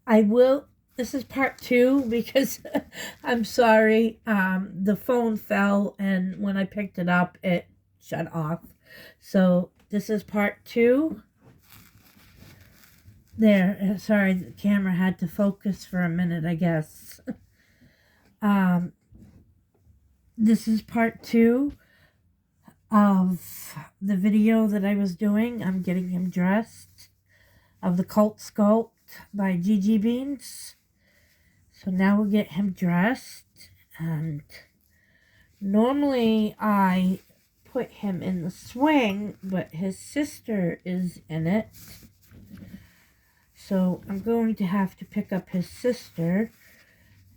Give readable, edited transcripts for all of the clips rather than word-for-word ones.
I will. This is part two because I'm sorry. The phone fell, and when I picked it up, it shut off. So this is part two. There. Sorry, the camera had to focus for a minute, I guess. Um, this is part two of the video that I was doing. I'm getting him dressed of the Cult Sculpt by Gigi Beans. So now we'll get him dressed, and normally I put him in the swing, but his sister is in it. So I'm going to have to pick up his sister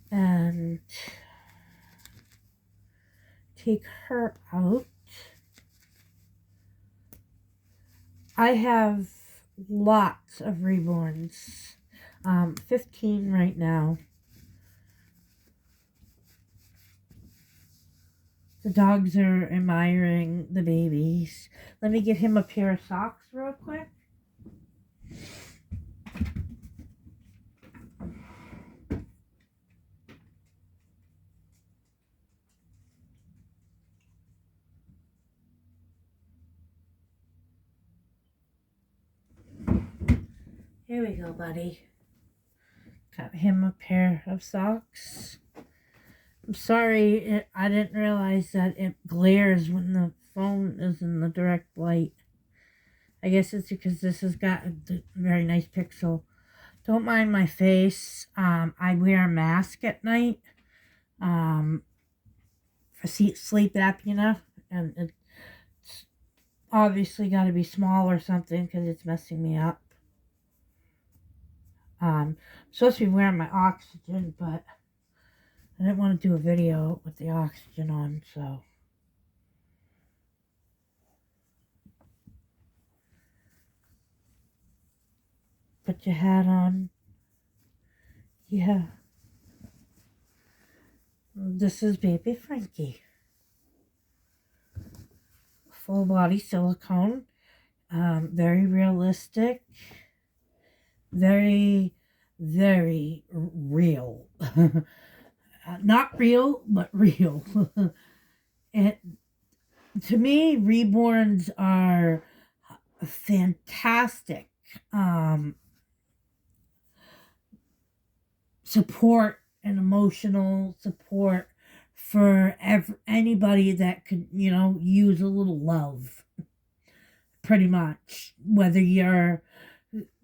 and take her out. I have lots of reborns, 15 right now. The dogs are admiring the babies. Let me get him a pair of socks real quick. Here we go, buddy. Got him a pair of socks. I'm sorry, I didn't realize that it glares when the phone is in the direct light. I guess it's because this has got a very nice pixel. Don't mind my face. I wear a mask at night for sleep apnea, and it's obviously got to be small or something because it's messing me up. I'm supposed to be wearing my oxygen, but I didn't want to do a video with the oxygen on, so. Put your hat on. Yeah. This is baby Frankie. Full body silicone. Very realistic. Very, very real. Not real, but real. And to me, reborns are fantastic support and emotional support for anybody that could, use a little love. Pretty much, whether you're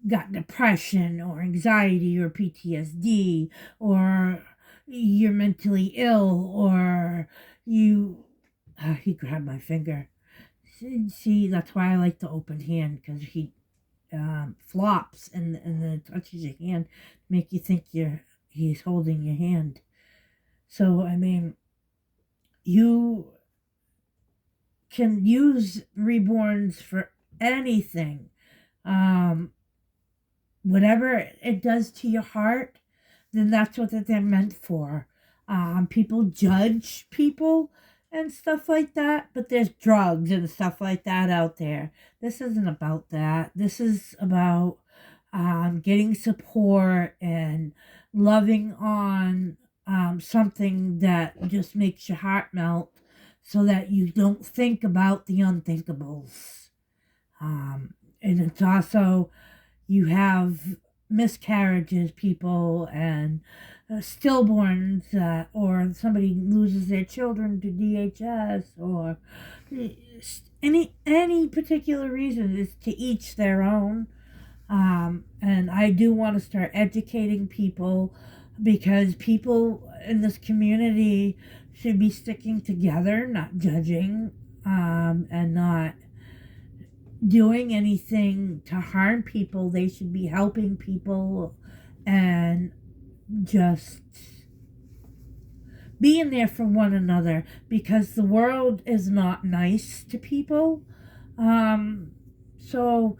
got depression or anxiety or PTSD, or you're mentally ill, or he grabbed my finger. See, that's why I like the open hand, because he flops and then it touches your hand to make you think he's holding your hand. So, I mean, you can use reborns for anything. Whatever it does to your heart, then that's what they're meant for. People judge people and stuff like that, but there's drugs and stuff like that out there. This isn't about that. This is about getting support and loving on something that just makes your heart melt, so that you don't think about the unthinkables. And it's also, you have miscarriages, people, and stillborns, or somebody loses their children to DHS, or any particular reason. Is to each their own. And I do want to start educating people, because people in this community should be sticking together, not judging, and not doing anything to harm people. They should be helping people and just being there for one another, because the world is not nice to people. So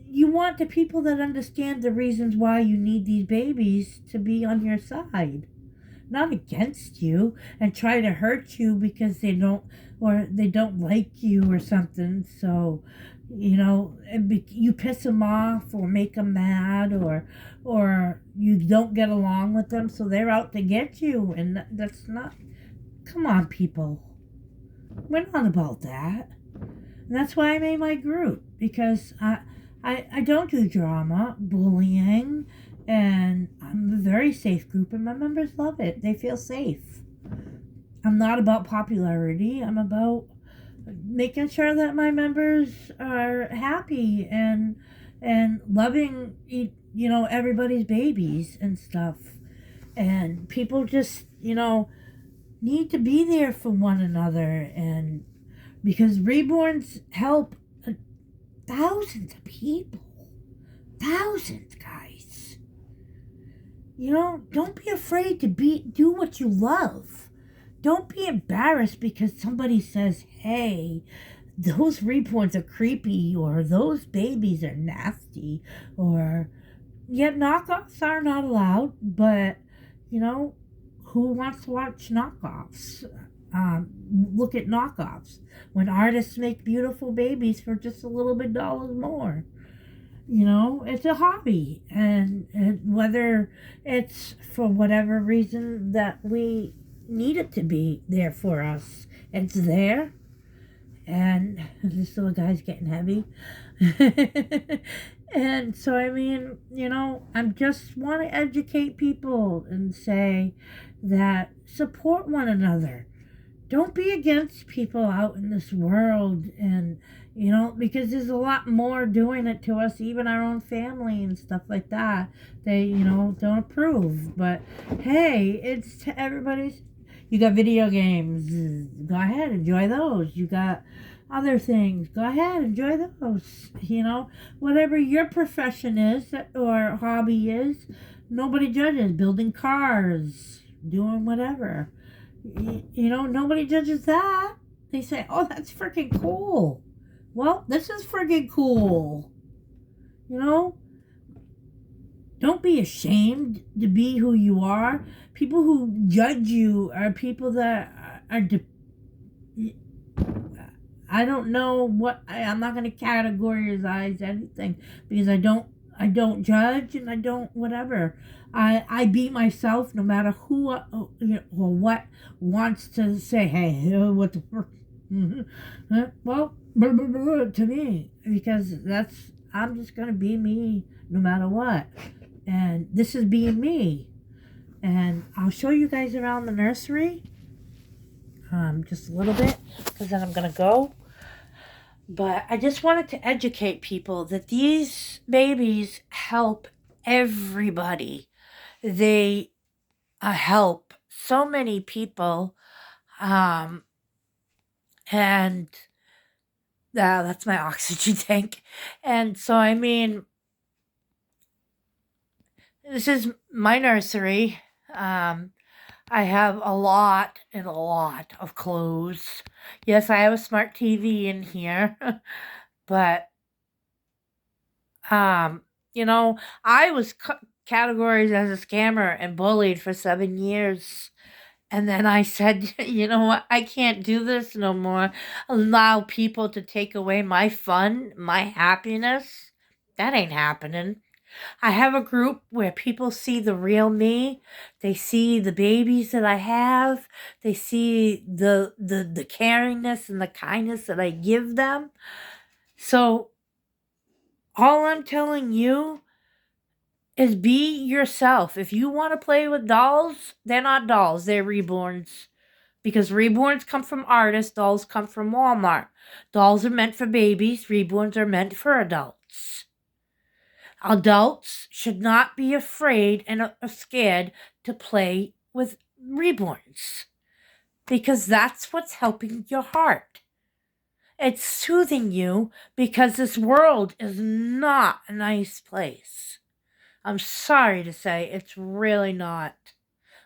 you want the people that understand the reasons why you need these babies to be on your side, not against you and try to hurt you because they don't like you or something. So You piss them off or make them mad, or you don't get along with them, so they're out to get you, and that's not. Come on, people, we're not about that. And that's why I made my group, because I don't do drama, bullying, and I'm a very safe group, and my members love it. They feel safe. I'm not about popularity. I'm about making sure that my members are happy and loving everybody's babies and stuff. And people just need to be there for one another, and because reborns help thousands of people. Thousands, guys. Don't be afraid to do what you love. Don't be embarrassed because somebody says, hey, those reborns are creepy, or those babies are nasty, or yet knockoffs are not allowed, but who wants to watch knockoffs? Look at knockoffs when artists make beautiful babies for just a little bit dollars more. It's a hobby, and whether it's for whatever reason that we need it to be there for us, it's there. And this little guy's getting heavy. And so, I just want to educate people and say that support one another. Don't be against people out in this world, and because there's a lot more doing it to us, even our own family and stuff like that. They don't approve, but hey, it's to everybody's. You got video games, go ahead, enjoy those. You got other things, go ahead, enjoy those. Whatever your profession is or hobby is, nobody judges. Building cars, doing whatever. Nobody judges that. They say, oh, that's freaking cool. Well, this is freaking cool. Don't be ashamed to be who you are. People who judge you are people that are I don't know what I'm not going to categorize anything, because I don't judge, and I don't whatever. I be myself, no matter who or what wants to say, hey, what the fuck? Well, blah, blah, blah, to me, because I'm just going to be me no matter what. And this is being me. And I'll show you guys around the nursery just a little bit, because then I'm going to go. But I just wanted to educate people that these babies help everybody. They help so many people. And that's my oxygen tank. And so, this is my nursery. I have a lot of clothes. Yes, I have a smart TV in here. But, I was categorized as a scammer and bullied for 7 years. And then I said, you know what? I can't do this no more. Allow people to take away my fun, my happiness. That ain't happening. I have a group where people see the real me. They see the babies that I have. They see the caringness and the kindness that I give them. So all I'm telling you is be yourself. If you want to play with dolls, they're not dolls. They're reborns. Because reborns come from artists. Dolls come from Walmart. Dolls are meant for babies. Reborns are meant for adults. Adults should not be afraid and scared to play with reborns, because that's what's helping your heart. It's soothing you, because this world is not a nice place. I'm sorry to say, it's really not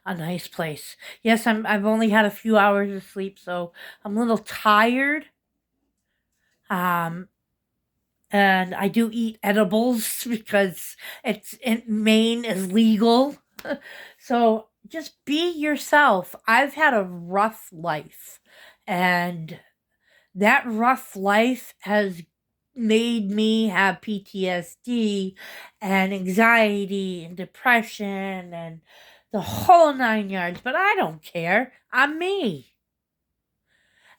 a nice place. Yes, I've only had a few hours of sleep, so I'm a little tired. And I do eat edibles because it's in Maine is legal. So just be yourself. I've had a rough life, and that rough life has made me have PTSD and anxiety and depression and the whole 9 yards. But I don't care. I'm me.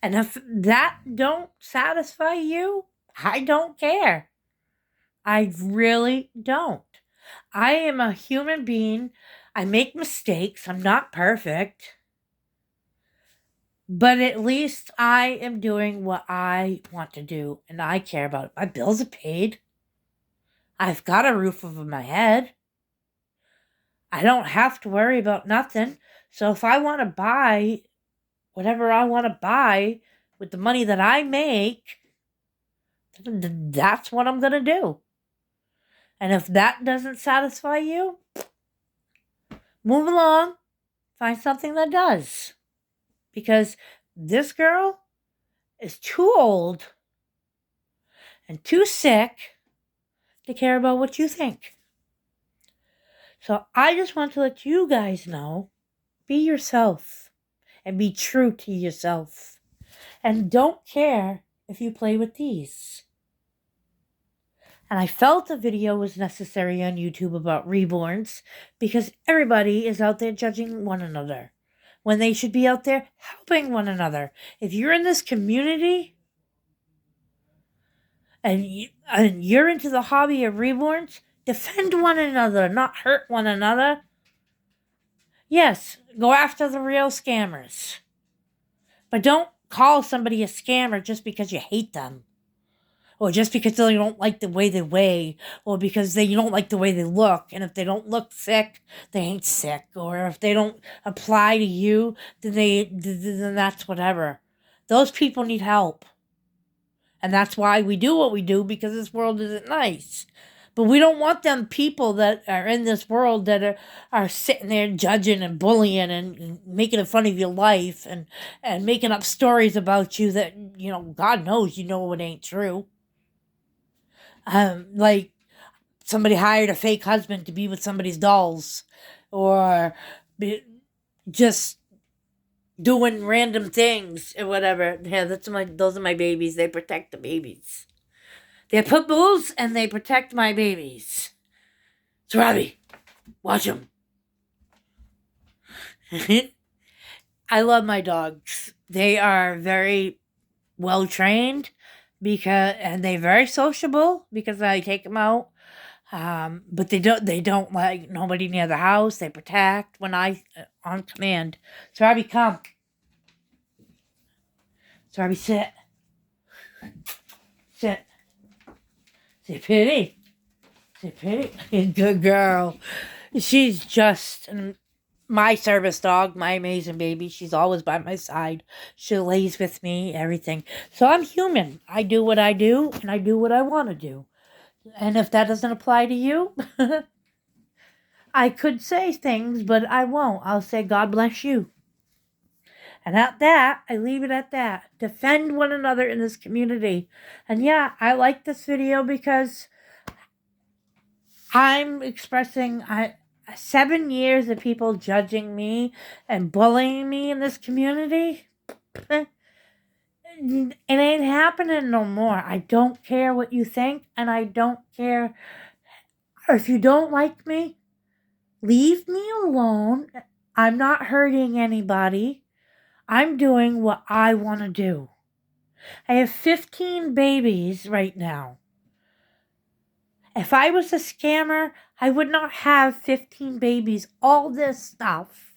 And if that don't satisfy you, I don't care. I really don't. I am a human being. I make mistakes. I'm not perfect. But at least I am doing what I want to do and I care about it. My bills are paid. I've got a roof over my head. I don't have to worry about nothing. So if I want to buy whatever I want to buy with the money that I make, that's what I'm going to do. And if that doesn't satisfy you, move along, find something that does. Because this girl is too old and too sick to care about what you think. So I just want to let you guys know, be yourself and be true to yourself. And don't care if you play with these. And I felt a video was necessary on YouTube about reborns because everybody is out there judging one another when they should be out there helping one another. If you're in this community and you're into the hobby of reborns, defend one another, not hurt one another. Yes, go after the real scammers. But don't call somebody a scammer just because you hate them. Or just because you don't like the way they weigh, or because you don't like the way they look. And if they don't look sick, they ain't sick. Or if they don't apply to you, then that's whatever. Those people need help. And that's why we do what we do, because this world isn't nice. But we don't want them people that are in this world that are sitting there judging and bullying and making fun of your life and making up stories about you that, God knows it ain't true. Like somebody hired a fake husband to be with somebody's dolls, or just doing random things or whatever. Yeah, those are my babies. They protect the babies. They're pit bulls and they protect my babies. So Robbie, watch them. I love my dogs. They are very well trained and they're very sociable because I take them out. But they don't like nobody near the house. They protect when I on command. So Robbie, come. So Robbie, sit. Sit. Say pretty. Say pretty. Good girl. She's just my service dog, my amazing baby. She's always by my side. She lays with me, everything. So I'm human. I do what I do, and I do what I want to do. And if that doesn't apply to you, I could say things, but I won't. I'll say, God bless you. And at that, I leave it at that. Defend one another in this community. And yeah, I like this video because I'm expressing 7 years of people judging me and bullying me in this community. It ain't happening no more. I don't care what you think, and I don't care if you don't like me. Leave me alone. I'm not hurting anybody. I'm doing what I want to do. I have 15 babies right now. If I was a scammer, I would not have 15 babies, all this stuff.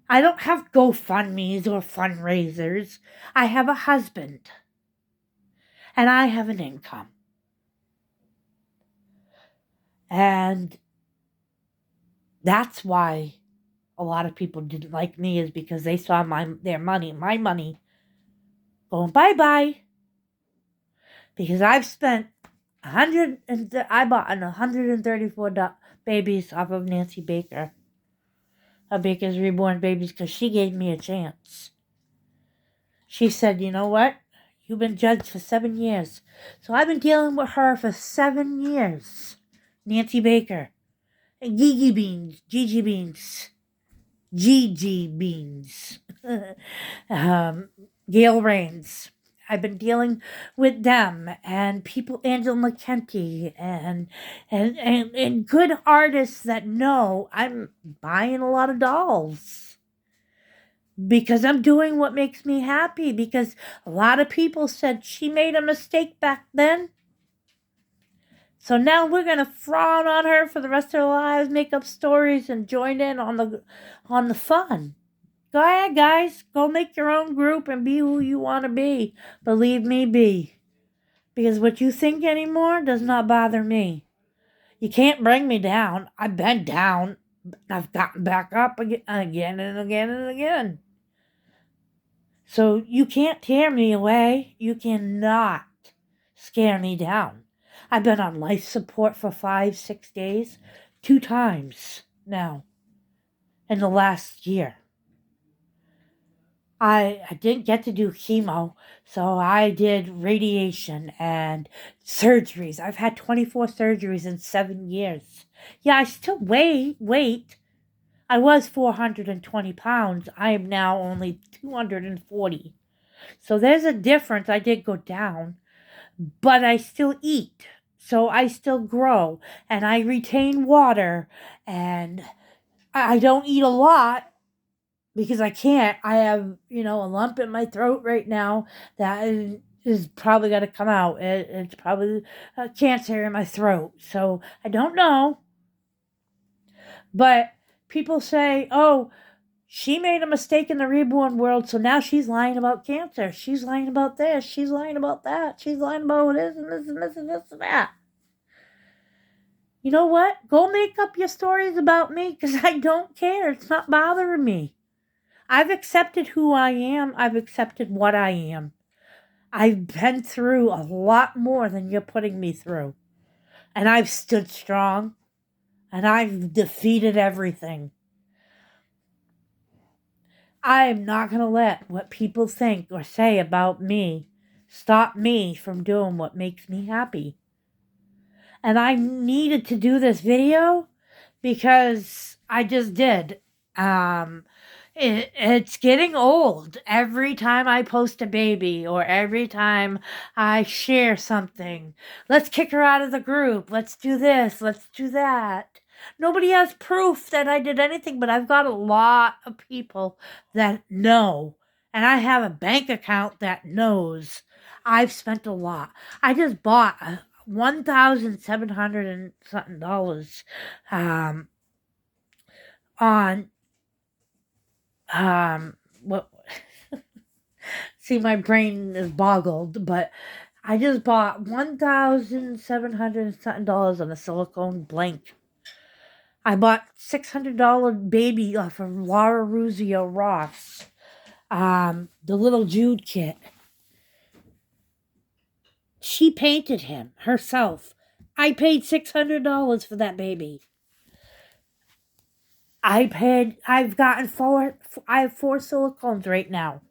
I don't have GoFundMes or fundraisers. I have a husband. And I have an income. And that's why a lot of people didn't like me, is because they saw my money going bye-bye. Because I've spent I bought 134 babies off of Nancy Baker. Baker's Reborn Babies, because she gave me a chance. She said, you know what? You've been judged for 7 years. So I've been dealing with her for 7 years. Nancy Baker. And Gigi Beans. Gigi Beans. Gigi Beans. Gail Rains. I've been dealing with them and people, Angela McKenty and good artists that know I'm buying a lot of dolls because I'm doing what makes me happy, because a lot of people said she made a mistake back then. So now we're going to frown on her for the rest of our lives, make up stories, and join in on the fun. Go ahead, guys. Go make your own group and be who you want to be. Believe me, be. Because what you think anymore does not bother me. You can't bring me down. I've been down. I've gotten back up again and again and again. So you can't tear me away. You cannot scare me down. I've been on life support for 5-6 days, 2 times now in the last year. I didn't get to do chemo, so I did radiation and surgeries. I've had 24 surgeries in 7 years. Yeah, I still weigh weight. I was 420 pounds. I am now only 240. So there's a difference. I did go down, but I still eat. So I still grow and I retain water, and I don't eat a lot because I can't. I have, a lump in my throat right now that is probably going to come out. It's probably a cancer in my throat. So I don't know. But people say, oh, she made a mistake in the reborn world, so now she's lying about cancer. She's lying about this. She's lying about that. She's lying about this and this and this and this and that. You know what? Go make up your stories about me, because I don't care. It's not bothering me. I've accepted who I am. I've accepted what I am. I've been through a lot more than you're putting me through. And I've stood strong. And I've defeated everything. I'm not going to let what people think or say about me stop me from doing what makes me happy. And I needed to do this video because I just did. It's getting old. Every time I post a baby or every time I share something, let's kick her out of the group. Let's do this. Let's do that. Nobody has proof that I did anything, but I've got a lot of people that know. And I have a bank account that knows I've spent a lot. I just bought $1,700 and something dollars on what see, my brain is boggled, but I just bought $1,700 and something dollars on a silicone blank. I bought $600 baby off of Laura Ruzio Ross, the little Jude kit. She painted him herself. I paid $600 for that baby. I have 4 silicones right now.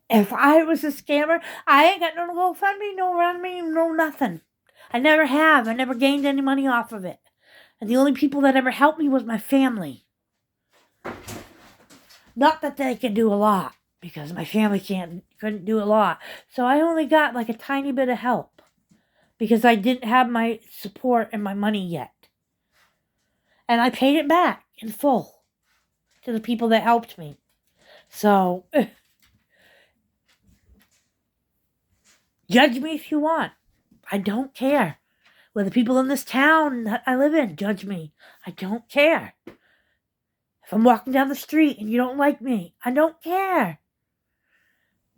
If I was a scammer, I ain't got no GoFundMe, no RunMe, no nothing. I never have. I never gained any money off of it. And the only people that ever helped me was my family. Not that they can do a lot, because my family couldn't do a lot. So I only got like a tiny bit of help because I didn't have my support and my money yet. And I paid it back in full to the people that helped me. So judge me if you want. I don't care. Whether people in this town that I live in judge me, I don't care. If I'm walking down the street and you don't like me, I don't care.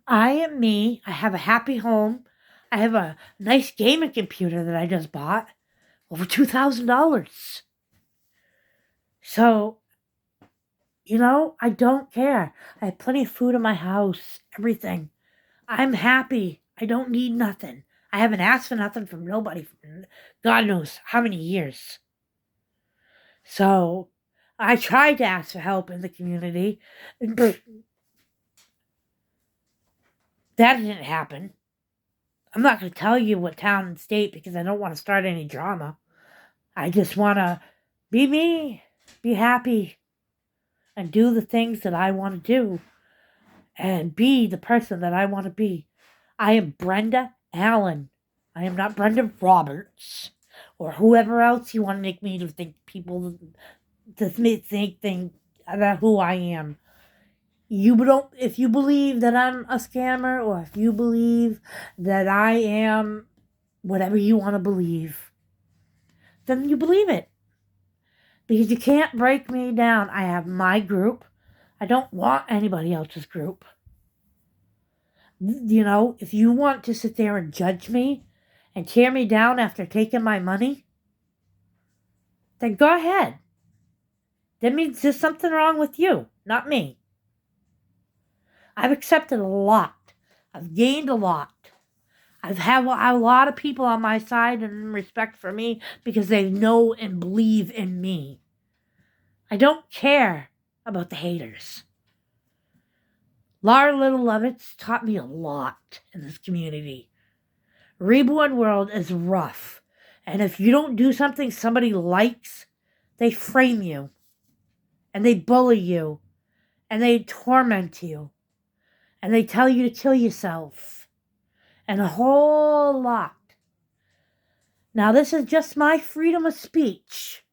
I am me. I have a happy home. I have a nice gaming computer that I just bought. Over $2,000. So, I don't care. I have plenty of food in my house. Everything. I'm happy. I don't need nothing. I haven't asked for nothing from nobody for God knows how many years. So, I tried to ask for help in the community. That didn't happen. I'm not going to tell you what town and state because I don't want to start any drama. I just want to be me, be happy, and do the things that I want to do. and be the person that I want to be. I am Brenda Allen. I am not Brenda Roberts or whoever else you want to make me to think people to think about who I am. You don't. If you believe that I'm a scammer, or if you believe that I am whatever you want to believe, then you believe it. Because you can't break me down. I have my group. I don't want anybody else's group. You know, if you want to sit there and judge me and tear me down after taking my money, then go ahead. That means there's something wrong with you, not me. I've accepted a lot. I've gained a lot. I've had a lot of people on my side and respect for me because they know and believe in me. I don't care about the haters. Laura Little Lovitz taught me a lot in this community. Reborn world is rough. And if you don't do something somebody likes, they frame you. And they bully you. And they torment you. And they tell you to kill yourself. And a whole lot. Now, this is just my freedom of speech.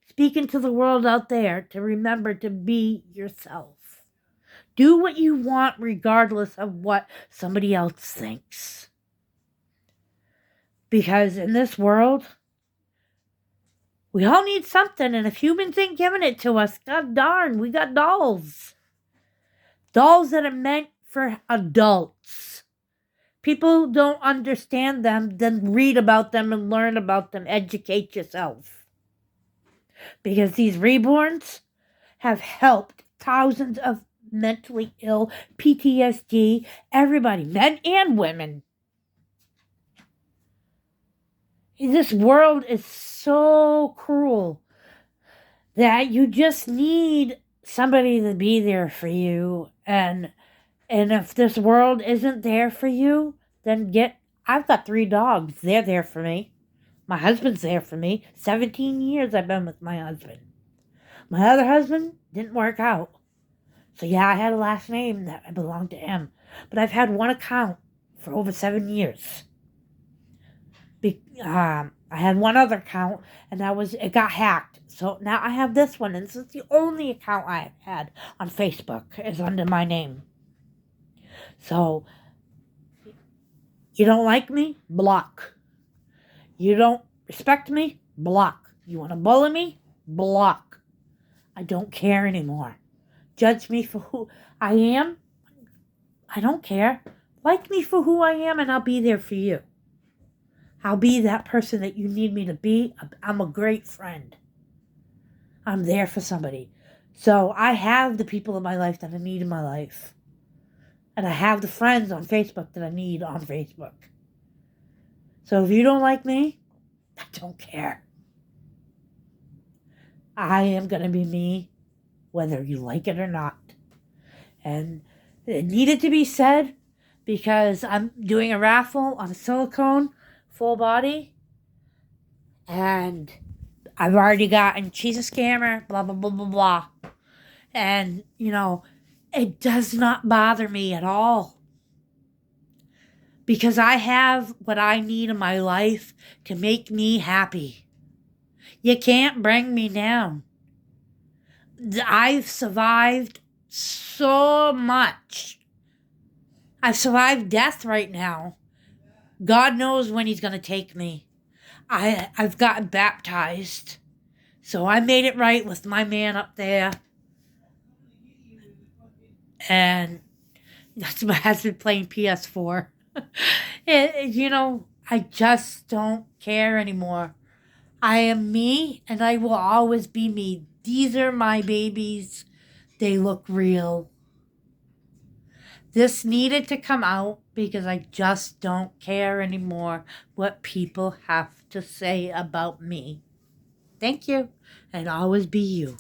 Speaking to the world out there to remember to be yourself. Do what you want regardless of what somebody else thinks. Because in this world, we all need something. And if humans ain't giving it to us, god darn, we got dolls. Dolls that are meant for adults. People don't understand them, then read about them and learn about them. Educate yourself. Because these reborns have helped thousands of mentally ill, PTSD, everybody, men and women. This world is so cruel that you just need somebody to be there for you. And if this world isn't there for you, then I've got 3 dogs. They're there for me. My husband's there for me. 17 years I've been with my husband. My other husband didn't work out. So yeah, I had a last name that belonged to him. But I've had one account for over 7 years. I had one other account, and it got hacked. So now I have this one, and this is the only account I've had on Facebook is under my name. So, you don't like me? Block. You don't respect me? Block. You want to bully me? Block. I don't care anymore. Judge me for who I am? I don't care. Like me for who I am, and I'll be there for you. I'll be that person that you need me to be. I'm a great friend. I'm there for somebody. So I have the people in my life that I need in my life. And I have the friends on Facebook that I need on Facebook. So if you don't like me, I don't care. I am going to be me, whether you like it or not. And it needed to be said because I'm doing a raffle on a silicone full body. And I've already gotten she's a scammer, blah, blah, blah, blah, blah. And, it does not bother me at all. Because I have what I need in my life to make me happy. You can't bring me down. I've survived so much. I've survived death right now. God knows when he's going to take me. I've gotten baptized. So I made it right with my man up there. And that's my husband playing PS4. I just don't care anymore. I am me, and I will always be me. These are my babies. They look real. This needed to come out because I just don't care anymore what people have to say about me. Thank you, and always be you.